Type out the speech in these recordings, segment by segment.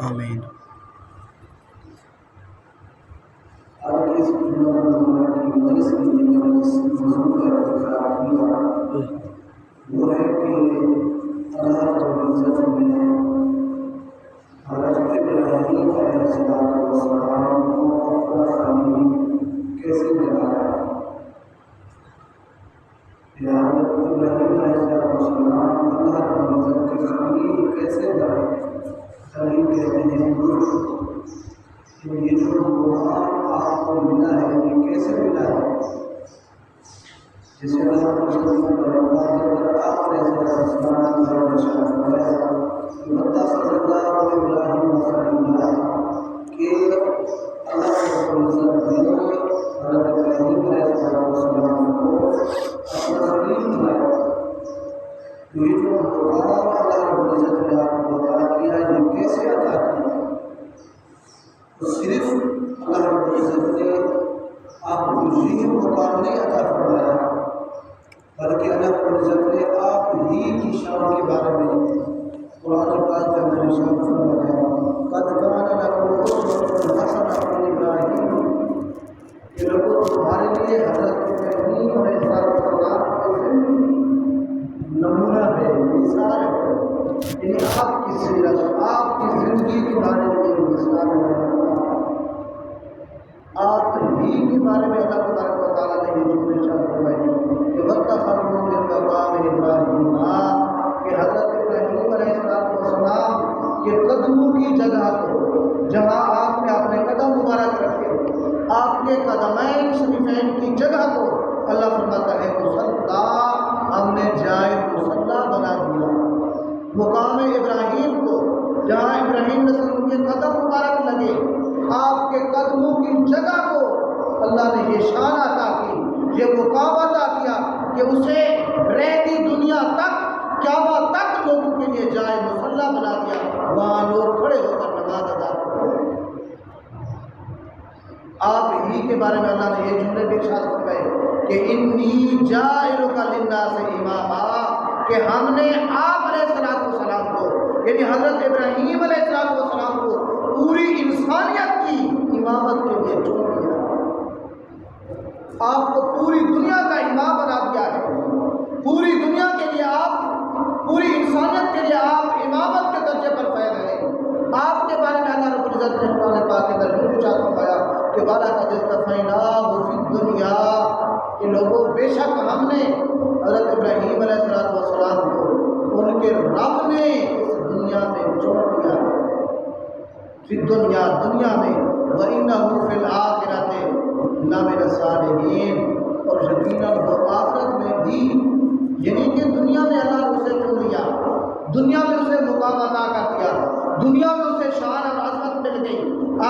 آمین. وہ ہے کہ اللہ رب العزت نے حضرت ابراہیم علیہ السلام کو اپنا خلیل کیسے بنایا. حضرت ابراہیم علیہ السلام اللہ رب العزت کے خلیل کیسے بنائے. خلیل کہتے ہیں یہ جو قرآن آپ کو ملا ہے یہ کیسے ملا ہے. جسے اللہ رب العزت صرف اللہ رب العزت نے آپ کو یہ مقام نہیں عطا فرمایا بلکہ اللہ رب العزت نے آپ ہی کی شان کے بارے میں قرآن پاک کا ارشاد فرمایا قد کان لکم اسوۃ حسنۃ فی ابراہیم. یہ لوگوں تمہارے لیے حضرت ابراہیم علیہ السلام ایسے نمونہ ہے، مثال ہے. یعنی آپ کی سیرت آپ کی زندگی کے بارے میں مثال ہے. آپ ہی کے بارے میں اللہ تبارک و تعالیٰ نے یہ جملے ارشاد فرمائے کہ وَاتَّخَذُوا مِن مَّقَامِ إِبْرَاهِيمَ کہ حضرت ابراہیم علیہ السلام کے قدموں کی جگہ کو، جہاں آپ نے اپنے قدم مبارک رکھے، آپ کے قدمین شریفین کی جگہ کو اللہ فرماتا ہے مصلی، ہم نے جائے مصلی بنا دیا. مقام ابراہیم کو جہاں ابراہیم علیہ السلام کے قدم مبارک لگے، آپ کے قدموں کی جگہ کو اللہ نے یہ شان عطا کی، یہ مقام عطا کیا کہ اسے رہتی دنیا تک قیامت تک لوگوں کے لیے جائے مصلی بنا دیا. وہاں لوگ کھڑے ہو کر نماز ادا کرتے. آپ ہی کے بارے میں اللہ نے یہ جملے بھی ارشاد فرمائے کہ انی جاعلک للناس اماما کہ ہم نے آپ علیہ السلام کو یعنی حضرت ابراہیم علیہ السلام کو پوری انسانیت کی امامت کے لیے چن لیا. آپ کو پوری دنیا کا امام بنا دیا ہے. پوری دنیا کے لیے آپ، پوری انسانیت کے لیے آپ امامت کے درجے پر پھیل رہے ہیں. آپ کے بارے میں اللہ رب العزت نے قرآن پاک کے اندر ارشاد فرمایا کہ وَلَقَدِ اصْطَفَيْنَاهُ فِي الدُّنْيَا کہ لوگوں بے شک ہم نے حضرت ابراہیم علیہ السلام کو ان کے رب نے اس دنیا میں چن لیا ہے. فی الدنیا دنیا میں وَإِنَّهُ فِي الْآخِرَةِ لَمِنَ الصَّالِحِينَ اور یقیناً وہ آخرت میں بھی، یعنی کہ دنیا میں اللہ نے اسے چن لیا، دنیا میں اسے مقام عطا کر دیا، دنیا میں اسے شان اور عظمت مل گئی.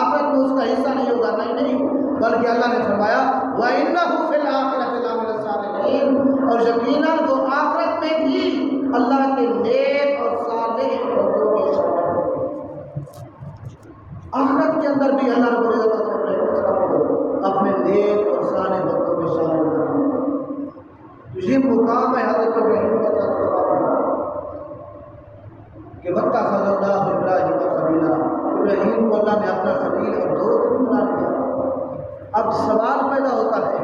آخرت میں اس کا حصہ نہیں ہوگا، نہیں بلکہ اللہ نے فرمایا وَإِنَّهُ فِي الْآخِرَةِ لَمِنَ الصَّالِحِينَ اور یقیناً وہ آخرت میں بھی اللہ کے نیک اور صالح بندوں میں شامل ہے. آخرت کے اندر بھی اللہ رب العزت اپنے نیک اور صالح بندوں میں شامل کریں۔ یہ مقام ہے حضرت ابراہیم علیہ السلام کہ واتخذ اللہ ابراہیم خلیلا، ابراہیم کو اللہ نے اپنا خلیل اور دوست بھی بنا لیا۔ اب سوال پیدا ہوتا ہے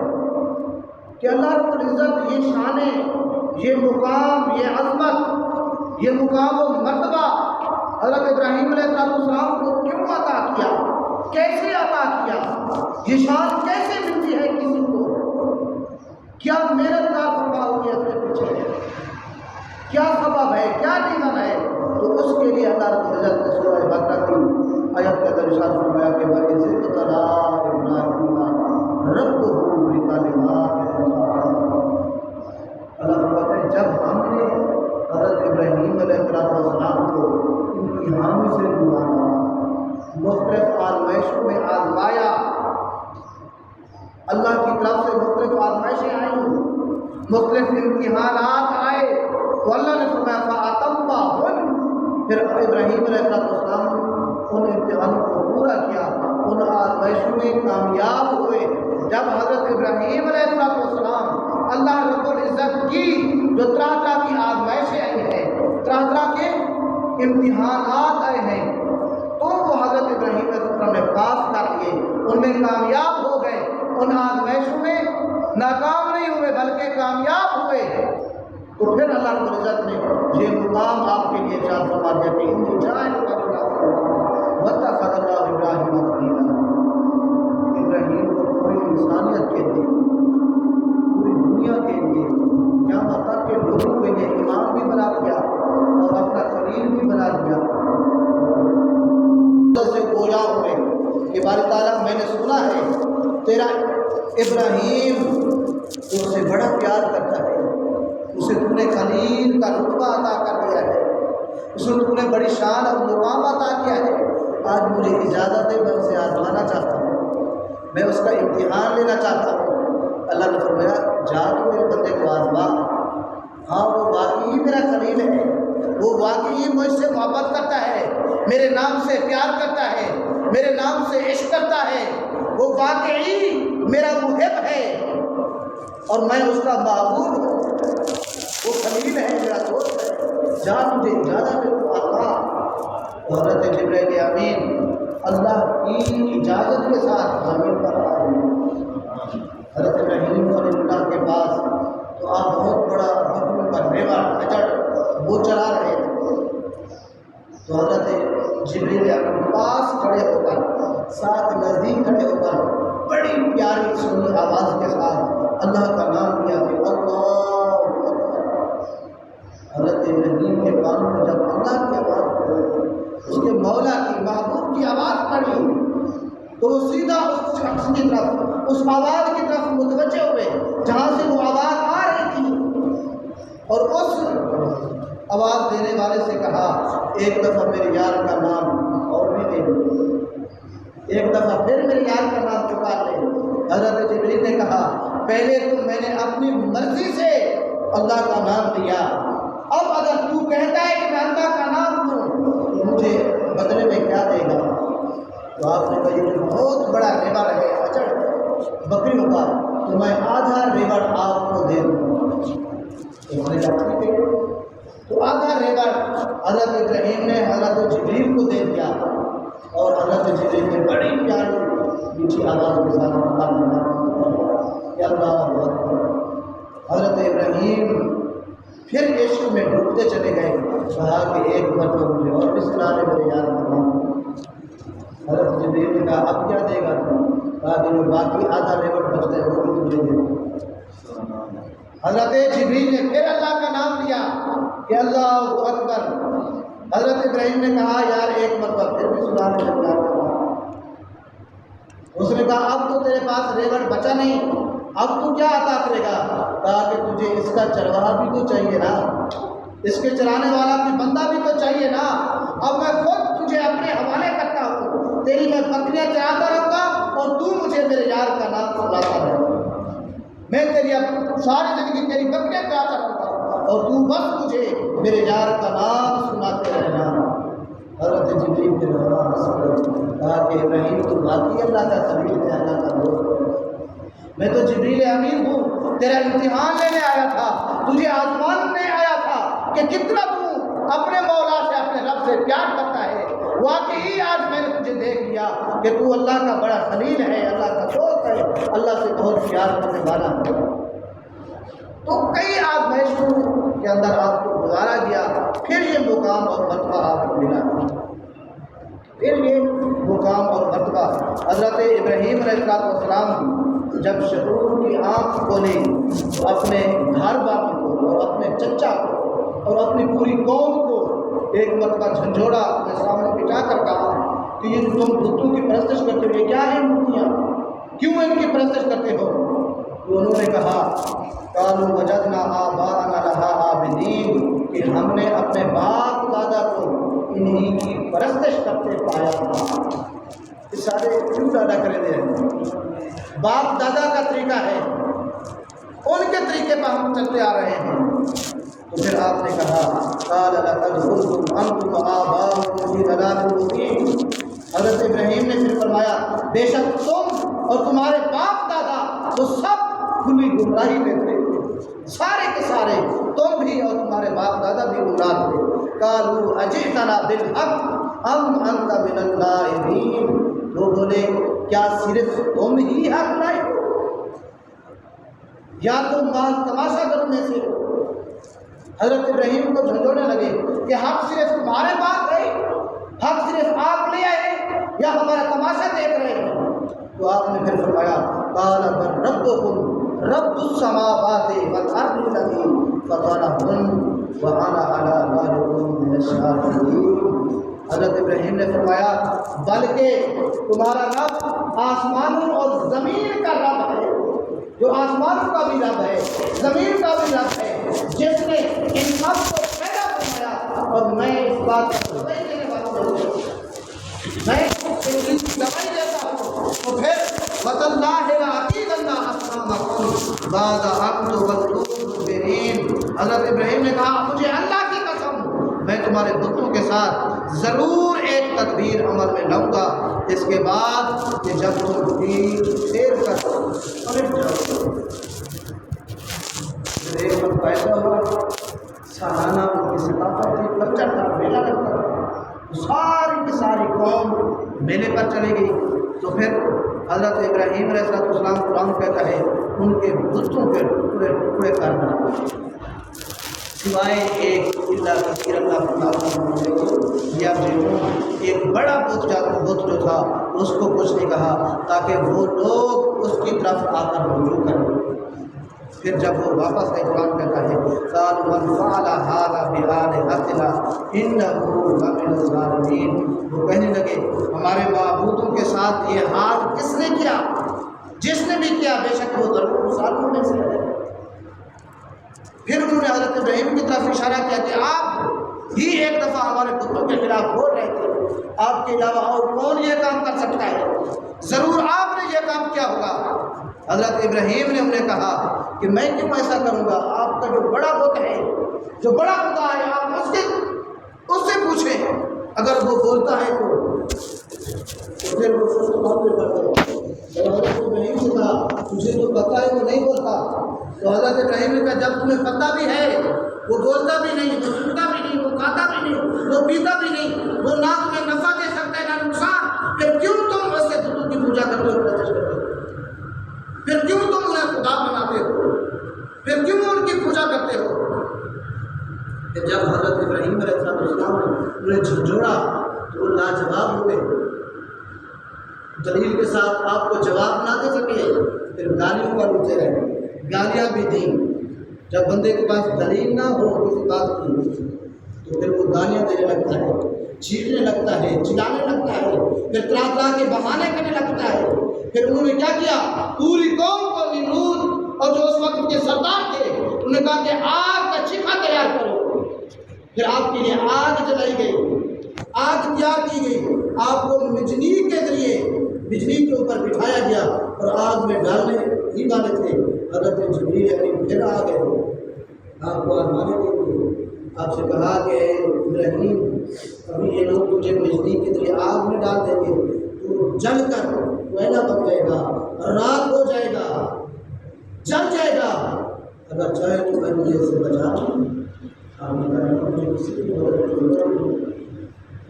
کہ اللہ رب العزت یہ شانیں، یہ مقام، یہ عظمت، یہ مقام و مرتبہ حضرت ابراہیم علیہ السلام کو کیوں عطا کیا، کیسے عطا کیا، یہ شان کیسے ملتی ہے کسی کو، کیا محنت کا فرما ہوئی ہے اس کے پیچھے، کیا سبب ہے، کیا ریزن ہے؟ تو اس کے لیے اللہ رب العزت نے سورہ بقرہ کی آیت کے اندر ارشاد فرمایا کہ وَإِذِ ابْتَلَىٰ إِبْرَاهِيمَ رَبُّهُ بِكَلِمَاتٍ اللہ فرماتا ہے جب ہم نے حضرت ابراہیم علیہ السلام کو امتحانوں سے گزارا، مختلف آزمائشوں میں آزمایا، اللہ کی طرف سے مختلف آزمائشیں آئیں، مختلف امتحانات آئے، تو اللہ نے فرمایا فَأَتَمَّهُنَّ، پھر ابراہیم علیہ السلام ان امتحانوں کو پورا کیا، ان آزمائشوں میں کامیاب ہوئے۔ جب حضرت ابراہیم علیہ السلام اللہ رب العزت کی جو طرح طرح کی آزمائشیں آئی ہیں، طرح طرح کے امتحانات آئے ہیں، تو وہ حضرت ابراہیم علیہ السلام نے پاس کر لیے، ان میں کامیاب ہو گئے، ان آزمائشوں میں ناکام نہیں ہوئے بلکہ کامیاب ہوئے۔ تو پھر اللہ رب العزت نے یہ مقام آپ کے لیے ارشاد فرما دیا کہ انی جاعل واتخذ اللہ ابراہیم خلیلا، ابراہیم کو پوری انسانیت کے لیے، پوری دنیا کے لیے، قیامت تک کے لوگوں کے لیے امام بھی بنا دیا اور اپنا خلیل بھی بنا دیا۔ سے گویا ہوئے کہ باری تعالیٰ میں نے سنا ہے تیرا ابراہیم تم سے بڑا پیار کرتا ہے، اسے تم نے خلیل کا رتبہ عطا کر دیا ہے، اسے تم نے بڑی شان اور مقام عطا کیا ہے۔ آج مجھے اجازت ہے، میں اسے آزمانا چاہتا ہوں، میں اس کا امتحان لینا چاہتا ہوں۔ اللہ نے فرمایا جا تو میرے بندے کو آزما، ہاں وہ واقعی میرا خلیل ہے، وہ واقعی مجھ سے محبت کرتا ہے، میرے نام سے پیار کرتا ہے، میرے نام سے عشق کرتا ہے، وہ واقعی میرا محب ہے اور میں اس کا محبوب ہوں، وہ خلیل ہے، میرا دوست ہے، جا مجھے اجازت ہے تو آزما۔ حضرت جبرائیل امین اللہ کی اجازت کے ساتھ زمین پر آئے۔ حضرت ابراہیم خلیل اللہ کے پاس تو آپ بہت بڑا بکروں کا ریوڑ اجڑ وہ چلا رہے تھے، تو حضرت جبرائیل امین پاس کھڑے ہو کر، ساتھ نزدیک کھڑے ہو کر بڑی پیاری سنی آواز کے ساتھ اللہ کا نام لیا کہ اللہ اکبر۔ حضرت ابراہیم کے کانوں میں جب اللہ کی آواز پڑی، اس کے مولا کی محبوب کی آواز پڑی، تو وہ سیدھا اس شخص کی طرف، اس آواز کی طرف متوجہ ہوئے جہاں سے وہ آواز آ رہی تھی، اور اس آواز دینے والے سے کہا ایک دفعہ میرے یار کا نام اور بھی لے لو، ایک دفعہ پھر میرے یار کا نام پکار لے۔ حضرت جبریل نے کہا پہلے تو میں نے اپنی مرضی سے اللہ کا نام لیا، اب اگر تو کہتا ہے کہ میں اللہ کا نام لوں تو مجھے بدلے میں کیا دے گا؟ تو آپ نے کہا یہ بہت بڑا ریوڑ ہے اچڑ بکریوں کا، تو میں آدھا ریوڑ آپ کو دے دوں۔ تو آدھا ریوڑ حضرت ابراہیم نے حضرت جبریل کو دے دیا، اور حضرت جبریل نے بڑی پیاری میٹھی آواز کے ساتھ اللہ اکبر۔ حضرت ابراہیم پھر عشق میں ڈوبتے چلے گئے، کہا کہ ایک مرتبہ مجھے اور بھی سنا لے میرے یار کا۔ حضرت جبریل نے کہا اب کیا دے گا؟ کہا کہ جو باقی آدھا ریوڑ بچتا ہے وہ بھی تجھے دے گا۔ حضرت جبریل نے پھر اللہ کا نام لیا کہ اللہ اکبر۔ حضرت ابراہیم نے کہا یار ایک مرتبہ پھر بھی سنا لے میرے یار کا۔ اس نے کہا اب تو تیرے پاس ریوڑ بچا نہیں، اب تو کیا عطا کرے گا؟ کہا کہ تجھے اس کا چرواہا بھی تو چاہیے نا، اس کے چرانے والا بھی بندہ بھی تو چاہیے نا۔ اب میں خود تجھے اپنے حوالے کرتا ہوں، تیری میں بکریاں چراتا رہوں گا اور تو مجھے میرے یار کا نام سناتا رہے گا۔ میں تیری ساری زندگی تیری بکریاں چراتا رہوں گا اور تو بس مجھے میرے یار کا نام سناتے رہنا۔ حضرت جبریل نے کہا واقعی اللہ کا خلیل ہے، اللہ کا دوست۔ میں تو جبریل امین ہوں، تیرا امتحان لینے آیا تھا، تجھے آزمانے آیا تھا کہ کتنا تو اپنے مولا سے، اپنے رب سے پیار کرتا ہے۔ واقعی آج میں نے تجھے دیکھ لیا کہ تو اللہ کا بڑا خلیل ہے، اللہ کا دوست ہے، اللہ سے بہت پیار کرنے والا ہے۔ تو کئی آزمائشوں کے اندر آپ کو گزارا گیا، پھر یہ مقام اور مرتبہ آپ کو ملا، پھر یہ مقام اور مرتبہ۔ حضرت ابراہیم علیہ السلام جب شعور کی آنکھ کھولی تو اپنے گھر والوں کو اور اپنے چچا کو اور اپنی پوری قوم کو ایک مرتبہ جھنجھوڑا، اپنے سامنے بٹھا کر کہا کہ یہ جو تم بتوں کی پرستش کرتے ہو، یہ کیا ہے مورتیاں، کیوں ان کی پرستش کرتے ہو؟ تو انہوں نے کہا قالوا وجدنا آباءنا لها عابدین، کہ ہم نے اپنے باپ دادا کو انہی کی پرستش کرتے پایا تھا۔ یہ سارے کیوں دادا کرے دے ہیں؟ باپ دادا کا طریقہ ہے، ان کے طریقے پر ہم چلتے آ رہے ہیں۔ تو پھر آپ نے کہا قال لقد كنتم انتم وآباؤكم في ضلال مبين، حضرت ابراہیم نے پھر فرمایا بے شک تم اور تمہارے باپ دادا وہ سب کھلی گمراہی میں تھے، سارے کے سارے، تم بھی اور تمہارے باپ دادا بھی گمراہ تھے۔ قالوا اجئتنا بالحق ام انت من اللاعبین، وہ بولے کیا صرف تم ہی حق لائے ہو یا تم مال تماشا کرنے سے ہو؟ حضرت ابراہیم کو جھنجھوڑنے لگے کہ حق صرف تمہارے پاس ہے، حق صرف آپ لے آئے یا ہمارا تماشا دیکھ رہے ہیں؟ تو آپ نے پھر فرمایا قال بل ربکم رب السماوات والارض الذی فطرہن وانا علی ذلک من الشاہدین۔ حضرت ابراہیم نے فرمایا بلکہ تمہارا رب آسمانوں اور زمین کا رب ہے، جو آسمانوں کا بھی رب ہے، زمین کا بھی رب ہے، جس نے ان سب کو پیدا فرمایا، اور میں اس بات کا گواہی دینے والا ہوں، میں اس کی گواہی دیتا ہوں۔ تو پھر وَتَاللَّهِ لَأَكِيدَنَّ أَصْنَامَكُمْ بَعْدَ أَن تُوَلُّوا مُدْبِرِينَ۔ حضرت ابراہیم نے کہا مجھے اللہ کی قسم، میں تمہارے بتوں کے ساتھ ضرور ایک تدبیر عمل میں لاؤں گا، اس کے بعد کہ جب تم پھیر کر پلٹ جاؤ۔ ایک وقت ایسا ہوا سالانہ ان کی ثقافت تھی، کلچر تھا، میلہ لگتا تھا، ساری کی ساری قوم میلے پر چلے گئی۔ تو پھر حضرت ابراہیم علیہ السلام قرآن کہتا ہے ان کے بتوں کے ٹکڑے ٹکڑے کرنا، سوائے ایک اللہ کثیر یا ایک بڑا بت جو تھا اس کو کچھ نہیں کہا تاکہ وہ لوگ اس کی طرف آ کر رجوع کریں۔ پھر جب وہ واپس آئے قرآن کہتا ہے قالوا من فعل هذا بآلهتنا انه لمن الظالمین، وہ کہنے لگے ہمارے معبودوں کے ساتھ یہ حال کس نے کیا؟ جس نے بھی کیا بے شک وہ ظالموں میں سے ہے۔ پھر انہوں نے حضرت ابراہیم کی طرف اشارہ کیا کہ آپ ہی ایک دفعہ ہمارے بتوں کے خلاف بول رہے تھے، آپ کے علاوہ اور کون یہ کام کر سکتا ہے؟ ضرور آپ نے یہ کام کیا ہوگا۔ حضرت ابراہیم نے انہیں کہا کہ میں کیوں ایسا کروں گا، آپ کا جو بڑا بت ہے، جو بڑا خدا ہے، آپ اس سے پوچھیں، اگر وہ بولتا ہے تو پھر وہ حضرت ابراہیم سے کہا تجھے تو پتہ ہے وہ نہیں بولتا۔ تو حضرت ابراہیم نے کہا جب تمہیں پتہ بھی ہے وہ بولتا بھی نہیں، وہ سنتا بھی نہیں، وہ کھاتا بھی نہیں، وہ پیتا بھی نہیں، وہ نہ تمہیں نفع دے سکتا ہے نہ نقصان، پھر کیوں تم ایسے بتوں کی پوجا کرتے ہو، پرستش کرتے ہو؟ پھر کیوں تم انہیں خدا بناتے ہو؟ پھر کیوں ان کی پوجا کرتے ہو؟ کہ جب حضرت ابراہیم علیہ السلام نے انہیں جھنجھوڑا تو وہ لاجواب ہوئے، دلیل کے ساتھ آپ کو جواب نہ دے سکے، پھر گالیوں کا روتے رہے، گالیاں بھی دیں۔ جب بندے کے پاس دلیل نہ ہو کسی بات کی تو پھر وہ گالیاں دینے لگتا ہے، چیخنے لگتا ہے، چلانے لگتا ہے، پھر طرح طرح کے بہانے کرنے لگتا ہے۔ پھر انہوں نے کیا کیا؟ پوری قوم کو نمرود اور جو اس وقت کے سردار تھے انہوں نے کہا کہ آگ کا چیخا تیار کرو۔ پھر آپ کے لیے آگ جلائی گئی، آگ تیار کی گئی، آپ کو مجنی کے ذریعے بجلی کے اوپر بٹھایا گیا اور آگ میں ڈالنے ہی والے تھے۔ حضرت جبریل امین پھر آ گئے، آپ کو آزمانے کے لیے، آپ سے کہا کہ ابراہیم ابھی یہ لوگ تجھے بجلی کے ذریعے آگ میں ڈال دیں گے، تو جل کر کوئلہ بن جائے گا، رات ہو جائے گا، جل جائے گا، اگر چاہے تو میں مجھے اسے بچا آپ نے کہا مجھے کسی کی مدد کی ضرورت نہیں۔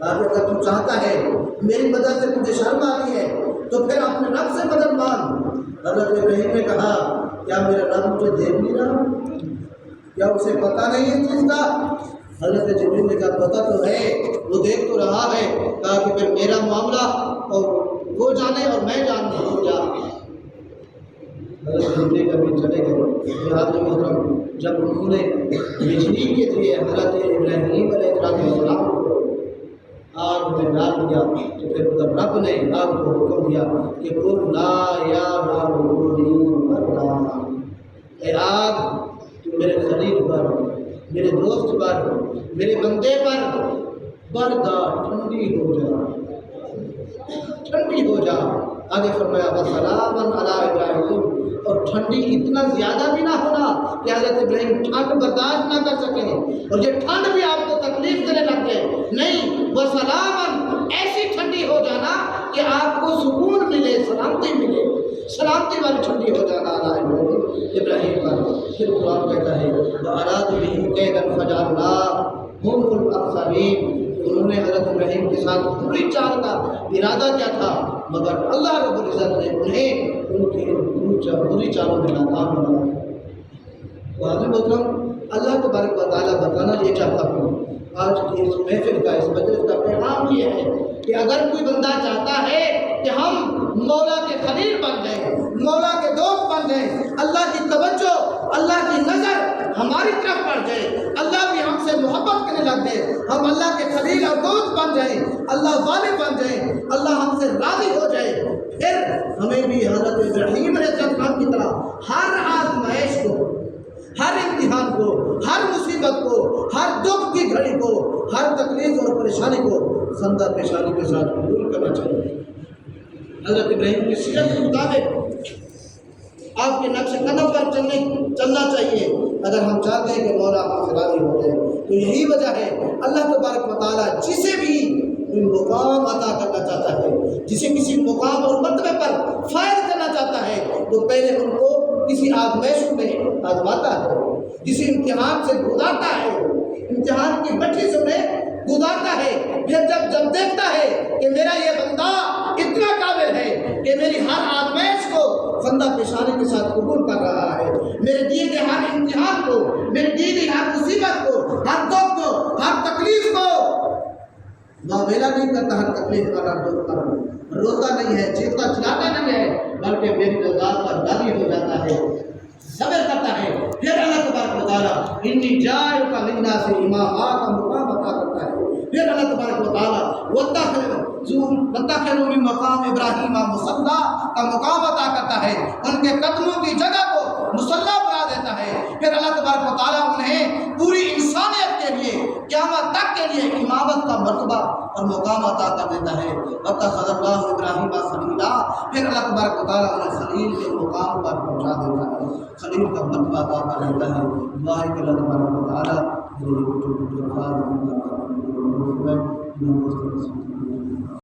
اگر تو چاہتا ہے میری مدد سے تجھے شرم آ رہی ہے تو پھر اپنے رب سے مدد مانگ۔ حضرت ابراہیم نے کہا کیا میرا رب مجھے دیکھ نہیں رہا؟ کیا اسے پتہ نہیں اس چیز کا؟ حضرت جبریل نے کہا پتہ تو ہے، وہ دیکھ تو رہا ہے۔ کہا کہ پھر میرا معاملہ اور وہ جانے اور میں جاننے ہوں کیا؟ حضرت جبریل ابھی چلے گئے۔ لحاظ محترم جب انہوں نے بجلی کے لیے حضرت ابراہیم علیہ السلام کو آگ میں ڈال دیا تو پھر ادھر رب نے آگ کو حکم دیا کہ قل لا یا نار کونی بردا، اے آگ تو میرے خلیل پر، میرے دوست پر، میرے بندے پر بردا، ٹھنڈی ہو جا، ٹھنڈی ہو جا۔ آگے فرمایا وسلاما علی ابراہیم، اور ٹھنڈی اتنا زیادہ بھی نہ ہونا کہ حضرت ابراہیم ٹھنڈ برداشت نہ کر سکیں اور یہ ٹھنڈ بھی آپ کو تکلیف دینے لگ جائے، نہیں، وسلاما ایسی ٹھنڈی ہو جانا کہ آپ کو سکون ملے، سلامتی ملے، سلامتی والی ٹھنڈی ہو جانا علی ابراہیم پر۔ پھر قرآن کہتا ہے وَأَرَادُوا بِهِ كَيْدًا فَجَعَلْنَاهُمُ الْأَخْسَرِينَ، انہوں نے حضرت ابراہیم کے ساتھ پوری چال کا ارادہ کیا تھا مگر اللہ رب العزت نے انہیں ان کی پوری چالوں میں ناکام بنایا۔ واضح محترم اللہ تبارک و تعالیٰ بتانا یہ چاہتا ہوں آج کی اس محفل کا، اس مجلس کا پیغام یہ ہے کہ اگر کوئی بندہ چاہتا ہے کہ ہم مولا کے خلیل بن جائیں، مولا کے دوست بن جائیں، اللہ کی توجہ، اللہ کی نظر ہماری طرف پڑ جائے، اللہ بھی ہم سے محبت کرنے لگ جائے، ہم اللہ کے خلیل اور دوست بن جائیں، اللہ والے بن جائیں، اللہ ہم سے راضی ہو جائے، پھر ہمیں بھی حضرت ابراہیم علیہ السلام کی طرح ہر آزمائش کو، ہر امتحان کو، ہر مصیبت کو، ہر دکھ کی گھڑی کو، ہر تکلیف اور پریشانی کو خندہ پیشانی کے ساتھ قبول کرنا چاہیے۔ حضرت ابراہیم کی سیرت کے مطابق آپ کے نقش قدم پر چلنا چاہیے اگر ہم چاہتے ہیں کہ مولا ہم سے راضی ہو جائے۔ تو یہی وجہ ہے اللہ تبارک و تعالیٰ جسے بھی مقام عطا کرنا چاہتا ہے، جسے کسی مقام اور مرتبے پر فائز کرنا چاہتا ہے تو پہلے ان کو کسی آزمائش میں آزماتا ہے، کسی امتحان سے گزارتا ہے، امتحان کی بٹھی سے انہیں گزارتا ہے۔ پھر جب دیکھتا ہے کہ میرا یہ بندہ اتنا قابل ہے کہ میری ہر آزمائش کو خندہ پیشانی کے ساتھ قبول کر رہا ہے، میرے دیے گئے ہر امتحان کو، میرے دی گئی ہر مصیبت کو، ہر دکھ کو، ہر تکلیف کو معاملہ نہیں کرتا، ہر تکلیف کا ہر دکھ کا روتا نہیں ہے، چیختا چلاتا نہیں ہے، بلکہ میری رضا پر راضی ہو جاتا ہے، صبر کرتا ہے۔ پھر اللہ تبارک و تعالیٰ انی جاعلک للناس اماما کا مقام عطا کرتا ہے۔ پھر اللہ تبارک و تعالیٰ واتخذوا من مقام ابراہیم مصلی کا مقام عطا کرتا ہے، ان کے قدموں کی جگہ کو مصلی بنا دیتا ہے۔ پھر اللہ تبارک و تعالیٰ انہیں پوری انسانیت کے لیے، قیامت تک کے لیے امامت کا مرتبہ اور مقام عطا کر دیتا ہے۔ واتخذ اللہ ابراہیم خلیلا، پھر اللہ تبارک و تعالیٰ انہیں خلیل کے مقام پر پہنچا دیتا ہے، خلیل کا مرتبہ عطا کر دیتا ہے۔ اللہ کے اللہ تبارک و تعالیٰ